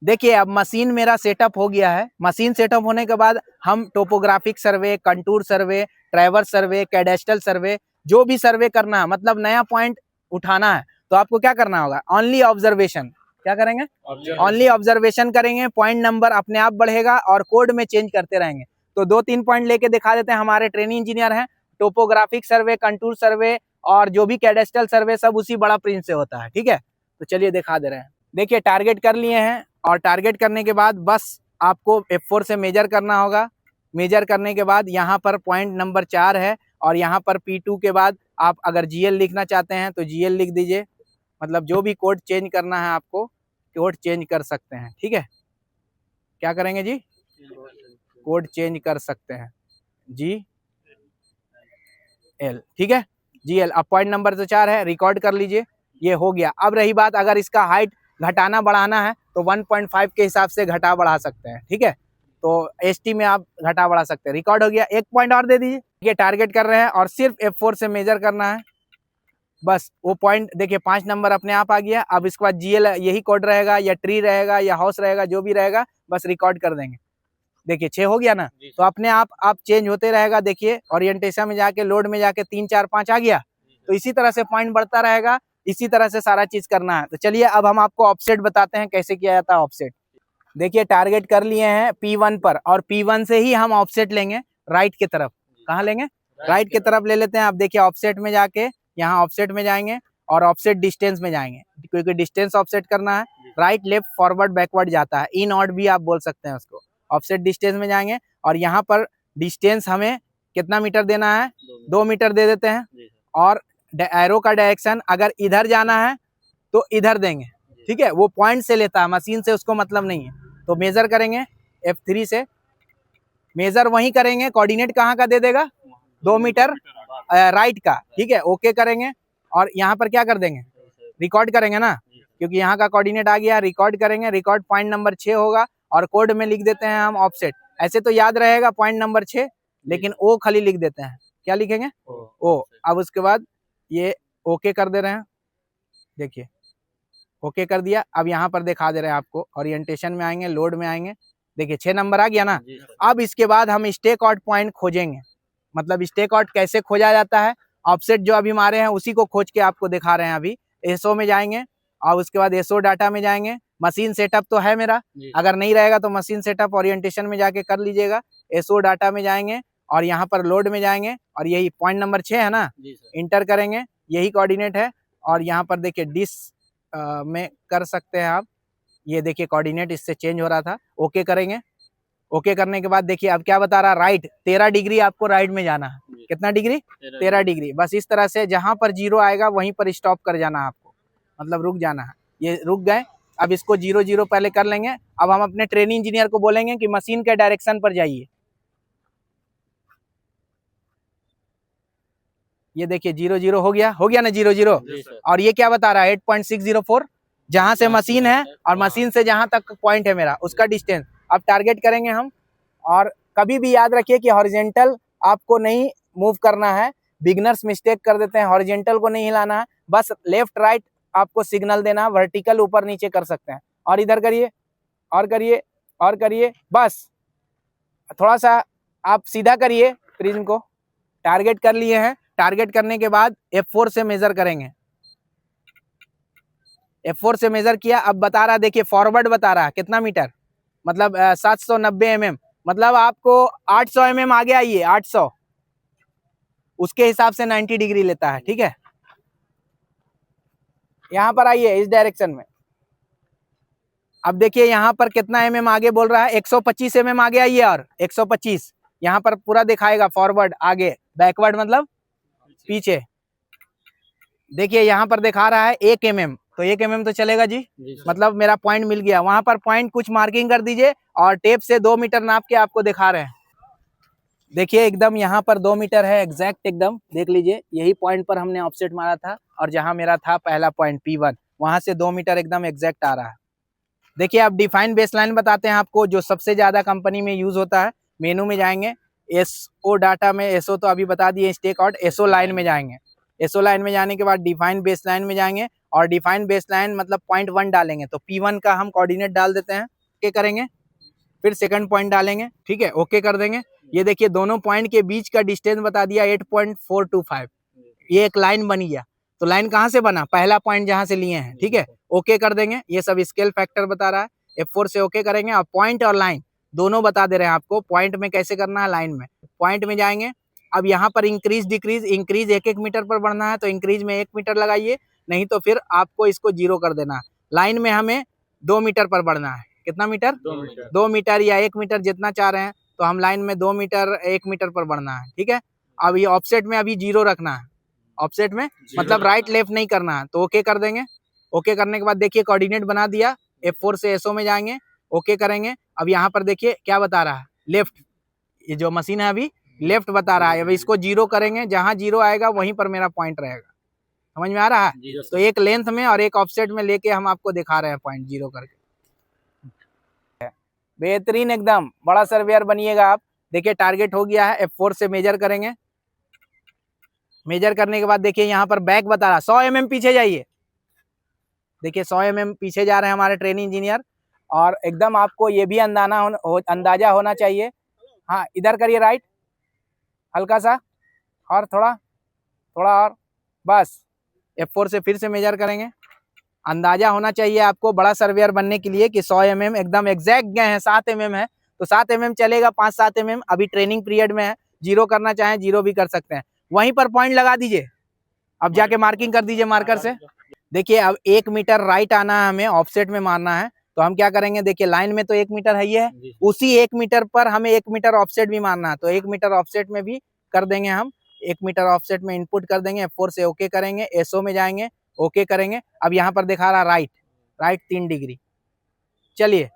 देखिए अब मशीन मेरा सेटअप हो गया है। मशीन सेटअप होने के बाद हम टोपोग्राफिक सर्वे, कंटूर सर्वे, ट्रैवर्स सर्वे, कैडेस्टल सर्वे, जो भी सर्वे करना है, मतलब नया पॉइंट उठाना है, तो आपको क्या करना होगा, ओनली ऑब्जर्वेशन। क्या करेंगे, ओनली ऑब्जर्वेशन करेंगे। पॉइंट नंबर अपने आप बढ़ेगा और कोड में चेंज करते रहेंगे। तो 2-3 पॉइंट लेके दिखा देते हैं। हमारे ट्रेनिंग इंजीनियर हैं, टोपोग्राफिक सर्वे, कंटूर सर्वे और जो भी कैडेस्टल सर्वे सब उसी बड़ा प्रिंट से होता है, ठीक है। तो चलिए दिखा दे रहे हैं। देखिए टारगेट कर लिए हैं, और टारगेट करने के बाद बस आपको F4 से मेजर करना होगा। मेजर करने के बाद यहाँ पर पॉइंट नंबर 4 है, और यहाँ पर P2 के बाद आप अगर GL लिखना चाहते हैं तो GL लिख दीजिए। मतलब जो भी कोड चेंज करना है आपको, कोड चेंज कर सकते हैं, ठीक है। क्या करेंगे जी, कोड चेंज कर सकते हैं, GL, ठीक है, GL। अब पॉइंट नंबर तो 4 है, रिकॉर्ड कर लीजिए। ये हो गया। अब रही बात, अगर इसका हाइट घटाना बढ़ाना है तो 1.5 के हिसाब से घटा बढ़ा सकते हैं, ठीक है। तो ST में आप घटा बढ़ा सकते हैं। रिकॉर्ड हो गया। एक पॉइंट और दे दीजिए। ये टारगेट कर रहे हैं और सिर्फ F4 से मेजर करना है, बस वो पॉइंट देखिए 5 नंबर अपने आप आ गया। अब इसके बाद GL यही कोड रहेगा, या ट्री रहेगा, या हाउस रहेगा, जो भी रहेगा बस रिकॉर्ड कर देंगे। देखिए 6 हो गया ना, तो अपने आप चेंज होते रहेगा। देखिए ओरिएंटेशन में जाके, लोड में जाके 3 4 5 आ गया, तो इसी तरह से पॉइंट बढ़ता रहेगा। इसी तरह से सारा चीज करना है। तो चलिए अब हम आपको ऑफसेट बताते हैं कैसे किया जाता है ऑफसेट। देखिए टारगेट कर लिए हैं P1 पर, और P1 से ही हम ऑफसेट लेंगे राइट की तरफ। कहाँ लेंगे, राइट की तरफ ले लेते हैं। अब देखिए ऑफसेट में जाके, यहाँ ऑफसेट में जाएंगे और ऑफसेट डिस्टेंस में जाएंगे, क्योंकि डिस्टेंस ऑफसेट करना है। राइट, लेफ्ट, फॉरवर्ड, बैकवर्ड जाता है, इन ऑड भी आप बोल सकते हैं उसको। ऑफसेट डिस्टेंस में जाएंगे, और यहाँ पर डिस्टेंस हमें कितना मीटर देना है, 2 मीटर दे देते हैं। और एरो का डायरेक्शन अगर इधर जाना है तो इधर देंगे, ठीक है। वो पॉइंट से लेता है, मशीन से उसको मतलब नहीं है। तो मेजर करेंगे F3 से, मेजर वहीं करेंगे। कोऑर्डिनेट कहाँ का दे देगा, 2 मीटर राइट का, ठीक है। ओके करेंगे और यहाँ पर क्या कर देंगे, रिकॉर्ड करेंगे ना, क्योंकि यहाँ का कोऑर्डिनेट आ गया, रिकॉर्ड करेंगे। रिकॉर्ड पॉइंट नंबर 6 होगा और कोड में लिख देते हैं हम ऑफसेट। ऐसे तो याद रहेगा पॉइंट नंबर 6, लेकिन ओ खाली लिख देते हैं। क्या लिखेंगे, ओ। अब उसके बाद ये ओके कर दे रहे हैं, देखिए ओके कर दिया। अब यहाँ पर दिखा दे रहे हैं आपको, ओरिएंटेशन में आएंगे, लोड में आएंगे, देखिए 6 नंबर आ गया ना। अब इसके बाद हम स्टेक आउट पॉइंट खोजेंगे, मतलब स्टेक आउट कैसे खोजा जाता है, ऑफसेट जो अभी मारे हैं उसी को खोज के आपको दिखा रहे हैं। अभी एसओ में जाएंगे और उसके बाद एसओ डाटा में जाएंगे। मशीन सेटअप तो है मेरा, अगर नहीं रहेगा तो मशीन सेटअप ओरिएंटेशन में जाके कर लीजिएगा। एसओ डाटा में जाएंगे और यहाँ पर लोड में जाएंगे और यही पॉइंट नंबर 6 है ना, इंटर करेंगे, यही कोऑर्डिनेट है। और यहाँ पर देखिए डिस में कर सकते हैं आप, ये देखिए कोऑर्डिनेट इससे चेंज हो रहा था। ओके करेंगे, ओके करने के बाद देखिए अब क्या बता रहा है, राइट 13 डिग्री आपको राइट में जाना है। कितना डिग्री, 13 डिग्री। बस इस तरह से जहां पर 0 आएगा वहीं पर स्टॉप कर जाना है आपको, मतलब रुक जाना है। ये रुक गए, अब इसको 0 0 पहले कर लेंगे। अब हम अपने ट्रेनिंग इंजीनियर को बोलेंगे कि मशीन के डायरेक्शन पर जाइए। ये देखिए 0 0 हो गया ना 0 0। और ये क्या बता रहा है 8.604, जहां से मशीन है और मशीन से जहां तक पॉइंट है मेरा उसका डिस्टेंस। अब टारगेट करेंगे हम, और कभी भी याद रखिए कि हॉरिजॉन्टल आपको नहीं मूव करना है। बिगनर्स मिस्टेक कर देते हैं, हॉरिजॉन्टल को नहीं हिलाना है, बस लेफ्ट राइट आपको सिग्नल देना है। वर्टिकल ऊपर नीचे कर सकते हैं, और इधर करिए और करिए और करिए, बस थोड़ा सा आप सीधा करिए प्रिज्म को। टारगेट कर लिए हैं, टारगेट करने के बाद F4 से मेजर करेंगे। F4 से मेजर किया, अब बता रहा है देखिए फॉरवर्ड बता रहा है कितना मीटर, मतलब 790 mm, मतलब आपको 800 mm आगे आइए, 800, उसके हिसाब से 90 डिग्री लेता है, ठीक है। यहाँ पर आइए इस डायरेक्शन में। अब देखिए यहाँ पर कितना mm आगे बोल रहा है, 125 mm आगे आइए, और 125 यहाँ पर पूरा दिखाएगा, फॉरवर्ड आगे, बैकवर्ड मतलब पीछे। देखिए यहाँ पर दिखा रहा है 1 mm, तो 1 mm तो चलेगा जी, मतलब मेरा पॉइंट मिल गया। वहां पर पॉइंट कुछ मार्किंग कर दीजिए और टेप से 2 मीटर नाप के आपको दिखा रहे हैं। देखिए एकदम यहाँ पर 2 मीटर है एग्जैक्ट, एकदम देख लीजिए। यही पॉइंट पर हमने ऑफसेट मारा था, और जहां मेरा था पहला पॉइंट P1, वहां से 2 मीटर एकदम एग्जैक्ट आ रहा है। देखिए अब डिफाइन बेसलाइन बताते हैं आपको, जो सबसे ज्यादा कंपनी में यूज होता है। मेनू में जाएंगे, एसओ डाटा में, एसओ तो अभी बता दिए, स्टेक आउट, एसओ लाइन में जाएंगे। एसओ लाइन में जाने के बाद डिफाइन बेसलाइन में जाएंगे, और डिफाइन बेसलाइन मतलब पॉइंट 1 डालेंगे, तो P1 का हम कोऑर्डिनेट डाल देते हैं। ओके करेंगे, फिर सेकंड पॉइंट डालेंगे, ठीक है, ओके कर देंगे। ये देखिए दोनों पॉइंट के बीच का डिस्टेंस बता दिया 8.425, ये एक लाइन बन गया। तो लाइन कहाँ से बना, पहला पॉइंट जहां से लिए हैं, ठीक है। ओके कर देंगे, ये सब स्केल फैक्टर बता रहा है। F4 से ओके करेंगे, और पॉइंट और लाइन दोनों बता दे रहे हैं आपको, पॉइंट में कैसे करना है, लाइन में। पॉइंट में जाएंगे, अब यहाँ पर इंक्रीज डिक्रीज, इंक्रीज 1 1 मीटर पर बढ़ना है तो इंक्रीज में 1 मीटर लगाइए, नहीं तो फिर आपको इसको 0 कर देना है। लाइन में हमें 2 मीटर पर बढ़ना है, कितना मीटर, 2 मीटर या 1 मीटर जितना चाह रहे हैं, तो हम लाइन में 2 मीटर 1 मीटर पर बढ़ना है, ठीक है। अब ये ऑफसेट में अभी 0 रखना है, ऑफसेट में मतलब राइट लेफ्ट नहीं करना है, तो ओके कर देंगे। ओके करने के बाद देखिए कोऑर्डिनेट बना दिया। F4 से एसओ में जाएंगे, ओके करेंगे। अब यहाँ पर देखिए क्या बता रहा है, लेफ्ट, ये जो मशीन है अभी लेफ्ट बता रहा है। अब इसको 0 करेंगे, जहां 0 आएगा वहीं पर मेरा पॉइंट रहेगा, समझ में आ रहा है। तो एक लेंथ में और एक ऑफसेट में लेके हम आपको दिखा रहे हैं पॉइंट 0 करके। बेहतरीन, एकदम बड़ा सर्वेयर बनिएगा आप। देखिए टारगेट हो गया है, F4 से मेजर करेंगे। मेजर करने के बाद देखिए यहाँ पर बैक बता रहा है, 100 mm पीछे जाइए। देखिए 100 mm पीछे जा रहे हैं हमारे ट्रेनिंग इंजीनियर, और एकदम आपको ये भी अंदाजा होना चाहिए। हाँ इधर करिए राइट, हल्का सा और थोड़ा थोड़ा और, बस। F4 से फिर से मेजर करेंगे। अंदाजा होना चाहिए आपको बड़ा सर्वेयर बनने के लिए कि 100 mm एकदम एग्जैक्ट गए हैं। 7 mm है तो 7 mm चलेगा, 5-7 mm अभी ट्रेनिंग पीरियड में है। 0 करना चाहें 0 भी कर सकते हैं, वहीं पर पॉइंट लगा दीजिए। अब जाके मार्किंग कर दीजिए मार्कर से। देखिए अब 1 मीटर राइट आना है, हमें ऑफसेट में मारना है, तो हम क्या करेंगे, देखिए लाइन में तो 1 मीटर है, ये है, उसी 1 मीटर पर हमें 1 मीटर ऑफसेट भी मारना है, तो 1 मीटर ऑफसेट में भी कर देंगे हम। 1 मीटर ऑफसेट में इनपुट कर देंगे। F4 से ओके करेंगे, एसओ में जाएंगे, ओके करेंगे। अब यहाँ पर दिखा रहा राइट, राइट 3 डिग्री। चलिए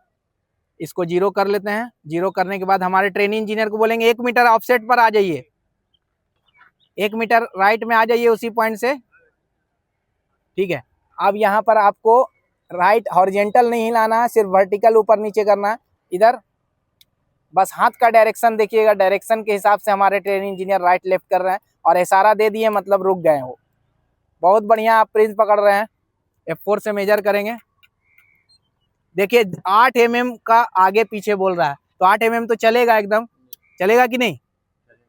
इसको 0 कर लेते हैं। 0 करने के बाद हमारे ट्रेनिंग इंजीनियर को बोलेंगे 1 मीटर ऑफसेट पर आ जाइए। 1 मीटर राइट में आ जाइए उसी पॉइंट से, ठीक है। अब यहाँ पर आपको राइट हॉरिजेंटल नहीं हिलाना है, सिर्फ वर्टिकल ऊपर नीचे करना है। इधर बस हाथ का डायरेक्शन देखिएगा, डायरेक्शन के हिसाब से हमारे ट्रेन इंजीनियर राइट लेफ्ट कर रहे हैं और इशारा दे दिए मतलब रुक गए हो। बहुत बढ़िया, आप प्रिंस पकड़ रहे हैं। F4 से मेजर करेंगे, देखिए 8 mm का आगे पीछे बोल रहा है, तो 8 mm तो चलेगा, एकदम चलेगा कि नहीं,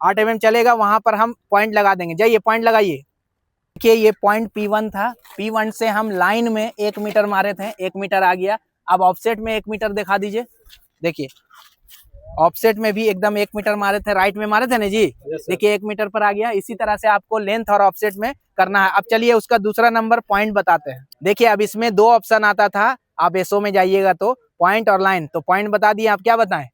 8 mm चलेगा। वहां पर हम पॉइंट लगा देंगे, जाइए पॉइंट लगाइए। देखिए ये पॉइंट P1 था, P1 से हम लाइन में 1 मीटर मारे थे, 1 मीटर आ गया। अब ऑफसेट में 1 मीटर दिखा दीजिए, देखिए ऑफसेट में भी एकदम 1 मीटर मारे थे, राइट में मारे थे ना जी, देखिए 1 मीटर पर आ गया। इसी तरह से आपको लेंथ और ऑफसेट में करना है। अब चलिए उसका दूसरा नंबर पॉइंट बताते हैं। देखिए अब इसमें 2 ऑप्शन आता था, आप एसओ में जाइएगा तो पॉइंट और लाइन, तो पॉइंट बता दिए, आप क्या बताएं,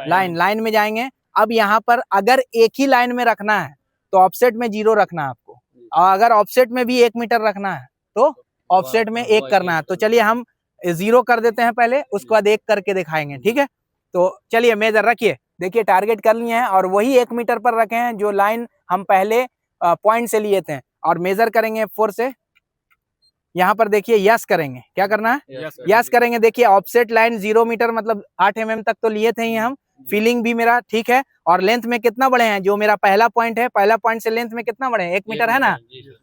लाइन में जाएंगे। अब यहाँ पर अगर एक ही लाइन में रखना है तो ऑफसेट में 0 रखना है आपको, और अगर ऑफसेट में भी 1 मीटर रखना है तो ऑफसेट में 1 करना है। तो चलिए हम 0 कर देते हैं पहले, उसके बाद 1 करके दिखाएंगे, ठीक है। तो चलिए मेजर रखिए, देखिए टारगेट कर लिए हैं और वही 1 मीटर पर रखे हैं जो लाइन हम पहले पॉइंट से लिए थे, और मेजर करेंगे F4 से। यहाँ पर देखिए यस करेंगे, क्या करना है, यस करेंगे। देखिए ऑफसेट लाइन 0 मीटर मतलब 8 mm तक तो लिए थे ही हम, फीलिंग भी मेरा ठीक है। और लेंथ में कितना बढ़े हैं, जो मेरा पहला पॉइंट है, पहला पॉइंट से लेंथ में कितना बढ़े हैं, 1 मीटर है ना।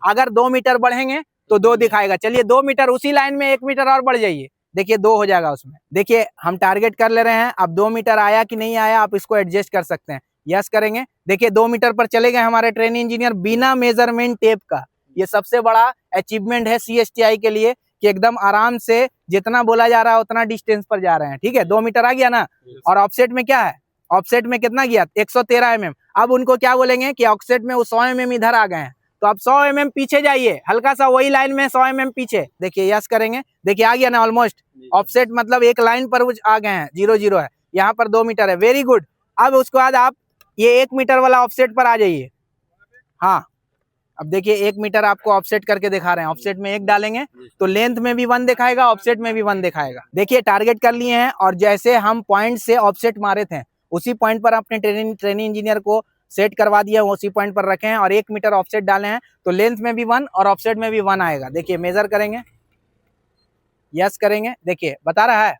अगर 2 मीटर बढ़ेंगे तो 2 दिखाएगा। चलिए 2 मीटर, उसी लाइन में 1 मीटर और बढ़ जाइए, देखिए 2 हो जाएगा उसमें। देखिए हम टारगेट कर ले रहे हैं, अब 2 मीटर आया कि नहीं आया आप इसको एडजस्ट कर सकते हैं। यस करेंगे, देखिए 2 मीटर पर चले गए हमारे ट्रेन इंजीनियर बिना मेजरमेंट टेप का। ये सबसे बड़ा अचीवमेंट है CSTI के लिए कि एकदम आराम से जितना बोला जा रहा है उतना डिस्टेंस पर जा रहे हैं, ठीक है। 2 मीटर आ गया ना। और ऑफसेट में क्या है, ऑफसेट में कितना गया, 113 mm। अब उनको क्या बोलेंगे कि ऑफसेट में वो 100 mm इधर आ गए हैं, तो आप 100 mm पीछे जाइए, हल्का सा वही लाइन में 100 mm पीछे। देखिए यस करेंगे, देखिए आ गया ना ऑलमोस्ट। ऑफसेट मतलब एक लाइन पर आ गए हैं, 0 है, यहाँ पर 2 मीटर है, वेरी गुड। अब उसके बाद आप ये 1 मीटर वाला ऑफसेट पर आ जाइए। हाँ अब देखिए 1 मीटर आपको ऑफसेट करके दिखा रहे हैं, ऑफसेट में 1 डालेंगे तो लेंथ में भी 1 दिखाएगा, ऑफसेट में भी 1 दिखाएगा। देखिए टारगेट कर लिए हैं, और जैसे हम पॉइंट से ऑफसेट मारे थे उसी पॉइंट पर अपने ट्रेनिंग इंजीनियर को सेट करवा दिया, उसी पॉइंट पर रखे हैं और 1 मीटर ऑफसेट डाले हैं, तो लेंथ में भी 1 और ऑफसेट में भी 1 आएगा। देखिए मेजर करेंगे, यस करेंगे, देखिए बता रहा है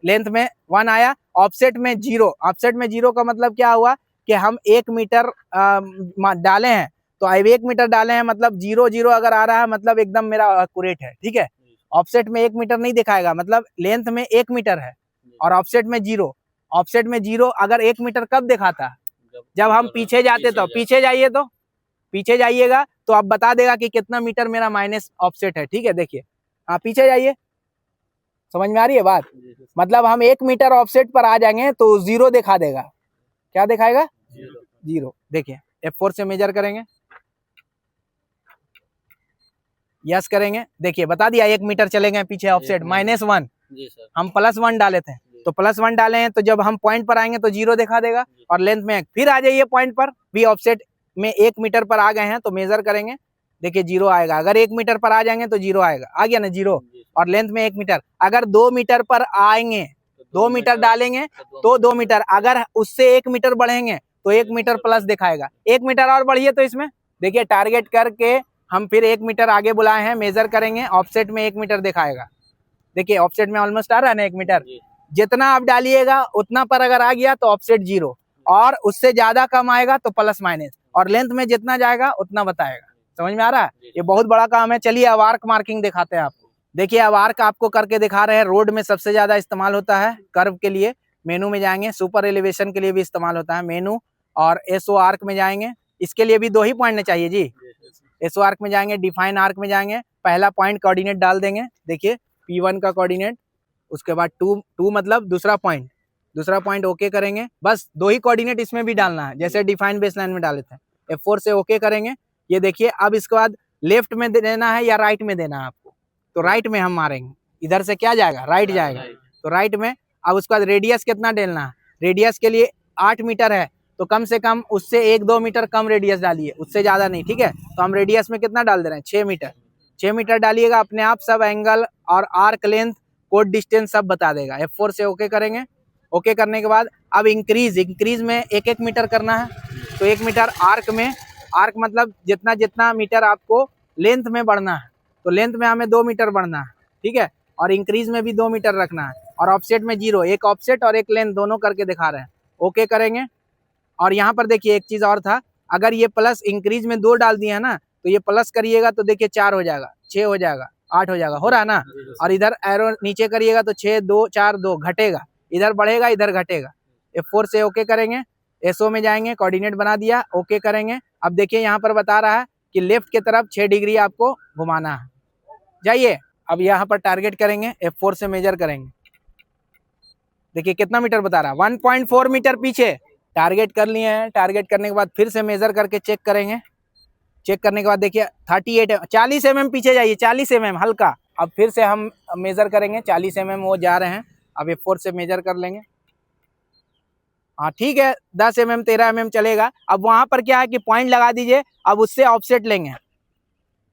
लेंथ में 1 आया, ऑफसेट में 0। ऑफसेट में 0 का मतलब क्या हुआ कि हम 1 मीटर डाले हैं, तो अब 1 मीटर डाले हैं मतलब 0 अगर आ रहा है मतलब एकदम मेरा एक्यूरेट है, ठीक है। ऑफसेट में 1 मीटर नहीं दिखाएगा, मतलब लेंथ में 1 मीटर है और ऑफसेट में 0। ऑफसेट में 0 अगर 1 मीटर कब दिखाता, जब हम पीछे जाते, तो पीछे जाइए, तो पीछे जाइएगा तो अब बता देगा कि कितना मीटर मेरा माइनस ऑफसेट है, ठीक है। देखिए हाँ पीछे जाइए, समझ में आ रही है बात, मतलब हम 1 मीटर ऑफसेट पर आ जाएंगे तो 0 दिखा देगा, क्या दिखाएगा, 0। देखिए F4 से मेजर करेंगे, यस करेंगे, देखिए बता दिया 1 मीटर चले गए पीछे ऑफसेट, -1। हम +1 डाले थे, तो +1 डाले हैं, तो जब हम पॉइंट पर आएंगे तो 0 दिखा देगा, और लेंथ में 1। फिर आ जाइए पॉइंट पर, भी ऑफसेट में 1 मीटर पर आ गए हैं तो मेजर करेंगे, देखिए 0 आएगा। अगर 1 मीटर पर आ जाएंगे तो 0 आएगा, आ गया ना 0, और लेंथ में 1 मीटर। अगर 2 मीटर पर आएंगे, 2 मीटर डालेंगे तो 2 मीटर, अगर उससे 1 मीटर बढ़ेंगे तो 1 मीटर प्लस दिखाएगा। 1 मीटर और बढ़िए तो इसमें देखिए टारगेट करके हम फिर 1 मीटर आगे बुलाए हैं, मेजर करेंगे, ऑफसेट में 1 मीटर दिखाएगा। देखिए ऑफसेट में ऑलमोस्ट आ रहा है ना 1 मीटर, जितना आप डालिएगा उतना पर अगर आ गया तो ऑफसेट 0, और उससे ज्यादा कम आएगा तो प्लस माइनस, और लेंथ में जितना जाएगा उतना बताएगा। समझ में आ रहा है, ये बहुत बड़ा काम है। चलिए अब आर्क मार्किंग दिखाते हैं आपको। देखिए अब आर्क आपको करके दिखा रहे हैं। रोड में सबसे ज्यादा इस्तेमाल होता है कर्व के लिए, मेनू में जाएंगे, सुपर एलिवेशन के लिए भी इस्तेमाल होता है मेनू, और एसओ आर्क में जाएंगे, इसके लिए भी 2 ही पॉइंट चाहिए जी। एसओ आर्क में जाएंगे, डिफाइन आर्क में जाएंगे, पहला पॉइंट कोऑर्डिनेट डाल देंगे, देखिए P1 का कोऑर्डिनेट, उसके बाद 2 मतलब दूसरा पॉइंट ओके करेंगे। बस 2 ही कोऑर्डिनेट इसमें भी डालना है, जैसे डिफाइन बेसलाइन में डाले थे। F4 से ओके करेंगे। ये देखिए अब इसके बाद लेफ्ट में देना है या राइट में देना है आपको, तो राइट में हम मारेंगे, इधर से क्या जाएगा, राइट जाएगा, तो राइट में। अब उसके बाद रेडियस कितना डालना है, रेडियस के लिए 8 मीटर है तो कम से कम उससे 1-2 मीटर कम रेडियस डालिए, उससे ज्यादा नहीं, ठीक है। तो हम रेडियस में कितना डाल दे रहे हैं, 6 मीटर। 6 मीटर डालिएगा, अपने आप सब एंगल और आर्क लेंथ कोड डिस्टेंस सब बता देगा। F4 से ओके करेंगे। ओके करने के बाद अब इंक्रीज में 1-1 मीटर करना है, तो 1 मीटर आर्क में आर्क मतलब जितना जितना मीटर आपको लेंथ में बढ़ना है, तो लेंथ में हमें 2 मीटर बढ़ना है, ठीक है, और इंक्रीज में भी 2 मीटर रखना है, और ऑफसेट में 0, एक ऑफसेट और एक लेंथ दोनों करके दिखा रहे हैं। ओके करेंगे। और यहाँ पर देखिए एक चीज और था, अगर ये प्लस इंक्रीज में 2 डाल दिए है ना, तो ये प्लस करिएगा तो देखिए 4 हो जाएगा, 6 हो जाएगा, 8 हो जाएगा, हो रहा है ना। और इधर एरो नीचे करिएगा तो 6 2 4 2 घटेगा, इधर बढ़ेगा इधर घटेगा। F4 से ओके करेंगे, SO में जाएंगे, कोऑर्डिनेट बना दिया, ओके करेंगे। अब देखिए यहाँ पर बता रहा है कि लेफ्ट की तरफ 6 डिग्री आपको घुमाना है, जाइए। अब यहाँ पर टारगेट करेंगे, F4 से मेजर करेंगे, देखिए कितना मीटर बता रहा है, 1.4 मीटर पीछे टारगेट कर लिए हैं। टारगेट करने के बाद फिर से मेजर करके चेक करेंगे, चेक करने के बाद देखिए 40 mm पीछे जाइए, 40 mm हल्का। अब फिर से हम मेजर करेंगे, 40 mm वो जा रहे हैं। अब F4 से मेजर कर लेंगे, हाँ ठीक है, 10 mm 13 mm चलेगा। अब वहां पर क्या है कि पॉइंट लगा दीजिए, अब उससे ऑफसेट लेंगे।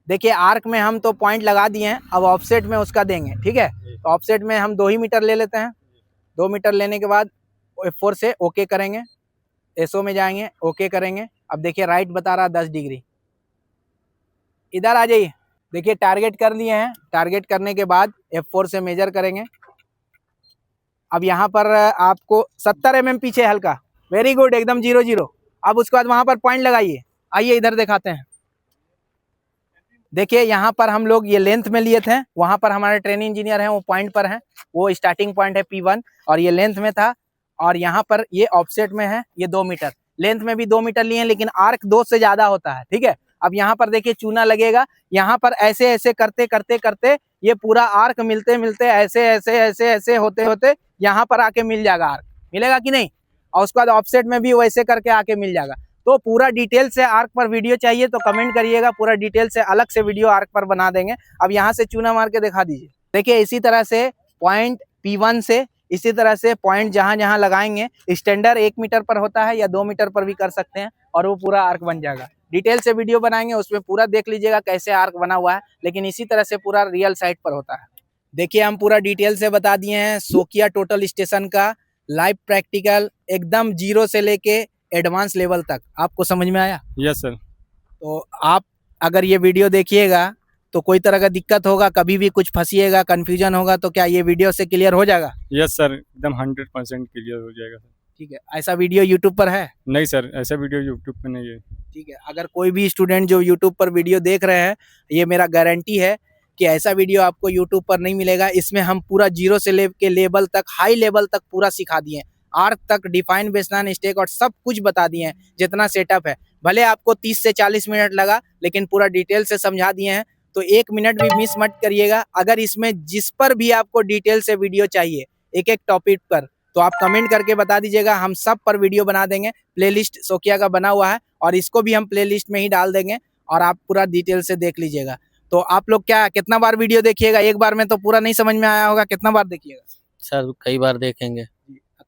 देखिए आर्क में हम तो पॉइंट लगा दिए हैं, अब ऑफसेट में उसका देंगे, ठीक है। तो ऑफसेट में हम 2 ही मीटर ले लेते हैं। 2 मीटर लेने के बाद F4 से ओके करेंगे, SO में जाएंगे, ओके करेंगे। अब देखिए राइट बता रहा 10 डिग्री, इधर आ जाइए। देखिए टारगेट कर लिए हैं, टारगेट करने के बाद F4 से मेजर करेंगे। अब यहाँ पर आपको 70 mm पीछे हल्का, वेरी गुड, एकदम 0 0। अब उसके बाद वहां पर पॉइंट लगाइए, आइए इधर दिखाते हैं। देखिए यहाँ पर हम लोग ये लेंथ में लिए थे, वहां पर हमारे ट्रेनिंग इंजीनियर हैं, वो पॉइंट पर हैं, वो स्टार्टिंग पॉइंट है P1 और ये लेंथ में था। और यहाँ पर ये ऑफसेट में है, ये 2 मीटर, लेंथ में भी 2 मीटर लिए हैं, लेकिन आर्क 2 से ज्यादा होता है, ठीक है। अब यहाँ पर देखिए चूना लगेगा, यहाँ पर ऐसे ऐसे करते करते करते ये पूरा आर्क मिलते मिलते ऐसे ऐसे ऐसे ऐसे होते होते यहाँ पर आके मिल जाएगा, आर्क मिलेगा कि नहीं। और उसके बाद ऑफसेट में भी वैसे करके आके मिल जाएगा। तो पूरा डिटेल से आर्क पर वीडियो चाहिए तो कमेंट करिएगा, पूरा डिटेल से अलग से वीडियो आर्क पर बना देंगे। अब यहाँ से चूना मार के दिखा दीजिए। देखिए इसी तरह से पॉइंट P1 से इसी तरह से पॉइंट जहां जहां लगाएंगे, स्टैंडर्ड 1 मीटर पर होता है या 2 मीटर पर भी कर सकते हैं, और वो पूरा आर्क बन जाएगा। डिटेल से वीडियो बनाएंगे, उसमें पूरा देख लीजिएगा कैसे आर्क बना हुआ है, लेकिन इसी तरह से पूरा रियल साइट पर होता है। देखिए हम पूरा डिटेल से बता दिए हैं शोकिया टोटल स्टेशन का लाइव प्रैक्टिकल, एकदम 0 से लेके एडवांस लेवल तक। आपको समझ में आया? Yes sir. तो आप अगर ये वीडियो देखिएगा तो कोई तरह का दिक्कत होगा, कभी भी कुछ फंसिएगा, कंफ्यूजन होगा, तो क्या ये वीडियो से क्लियर हो जाएगा? यस सर, एकदम 100% क्लियर हो जाएगा सर। ठीक है, ऐसा वीडियो यूट्यूब पर है? नहीं सर, ऐसा वीडियो यूट्यूब पे नहीं है। ठीक है, अगर कोई भी स्टूडेंट जो यूट्यूब पर वीडियो देख रहे हैं, ये मेरा गारंटी है कि ऐसा वीडियो आपको यूट्यूब पर नहीं मिलेगा। इसमें हम पूरा 0 से लेके लेवल तक, हाई लेवल तक पूरा सिखा दिए, आर्क तक, डिफाइन बेसलाइन स्टेक और सब कुछ बता दिए हैं, जितना सेटअप है। भले आपको 30 से 40 मिनट लगा, लेकिन पूरा डिटेल से समझा दिए हैं। तो 1 मिनट भी मिस मत करिएगा। अगर इसमें जिस पर भी आपको डिटेल से वीडियो चाहिए, एक एक टॉपिक पर, तो आप कमेंट करके बता दीजिएगा, हम सब पर वीडियो बना देंगे। प्लेलिस्ट शोकिया का बना हुआ है और इसको भी हम प्लेलिस्ट में ही डाल देंगे, और आप पूरा डिटेल से देख लीजिएगा। तो आप लोग क्या कितना बार वीडियो देखिएगा? एक बार में तो पूरा नहीं समझ में आया होगा, कितना बार देखिएगा? सर कई बार देखेंगे।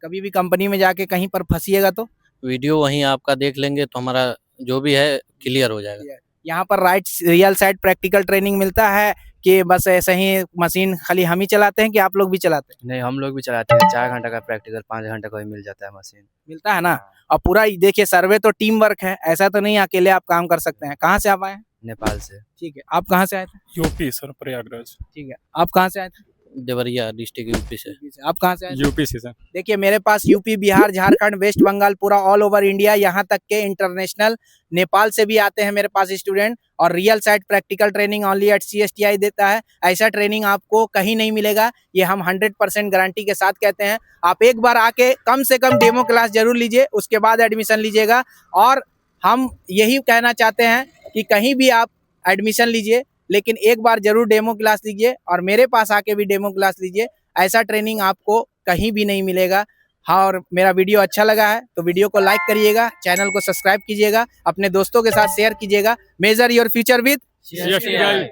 कभी भी कंपनी में जाके कहीं पर फंसिएगा तो वीडियो वहीं आपका देख लेंगे तो हमारा जो भी है क्लियर हो जाएगा। यहाँ पर right real side practical training मिलता है कि बस ऐसे ही मशीन खाली हम ही चलाते हैं कि आप लोग भी चलाते हैं? नहीं, हम लोग भी चलाते हैं। 4 घंटा का प्रैक्टिकल 5 घंटा का भी मिल जाता है मशीन। मिलता है ना। और पूरा देखिए सर्वे तो टीम वर्क है, ऐसा तो नहीं अकेले आप काम कर सकते हैं। कहाँ से आप आए हैं? नेपाल से। ठीक है, आप कहाँ से आए थे? UP sir, Prayagraj. ठीक है, आप कहाँ से आए थे? देवरिया डिस्ट्रिक्ट यूपी से। आप कहाँ से आए थे? यूपी से सर। देखिए मेरे पास यूपी, बिहार, झारखंड, वेस्ट बंगाल, पूरा ऑल ओवर इंडिया, यहाँ तक के इंटरनेशनल नेपाल से भी आते हैं मेरे पास स्टूडेंट। और real side practical training only at CSTI देता है। ऐसा ट्रेनिंग आपको कहीं नहीं मिलेगा, ये हम 100% गारंटी के साथ कहते हैं। आप एक बार आके कम से कम डेमो क्लास जरूर लीजिए, उसके बाद एडमिशन लीजिएगा। और हम यही कहना चाहते हैं कि कहीं भी आप एडमिशन लीजिए, लेकिन एक बार जरूर डेमो क्लास लीजिए, और मेरे पास आके भी डेमो क्लास लीजिए। ऐसा ट्रेनिंग आपको कहीं भी नहीं मिलेगा। हाँ, और मेरा वीडियो अच्छा लगा है तो वीडियो को लाइक करिएगा, चैनल को सब्सक्राइब कीजिएगा, अपने दोस्तों के साथ शेयर कीजिएगा। Major your future with CSTI।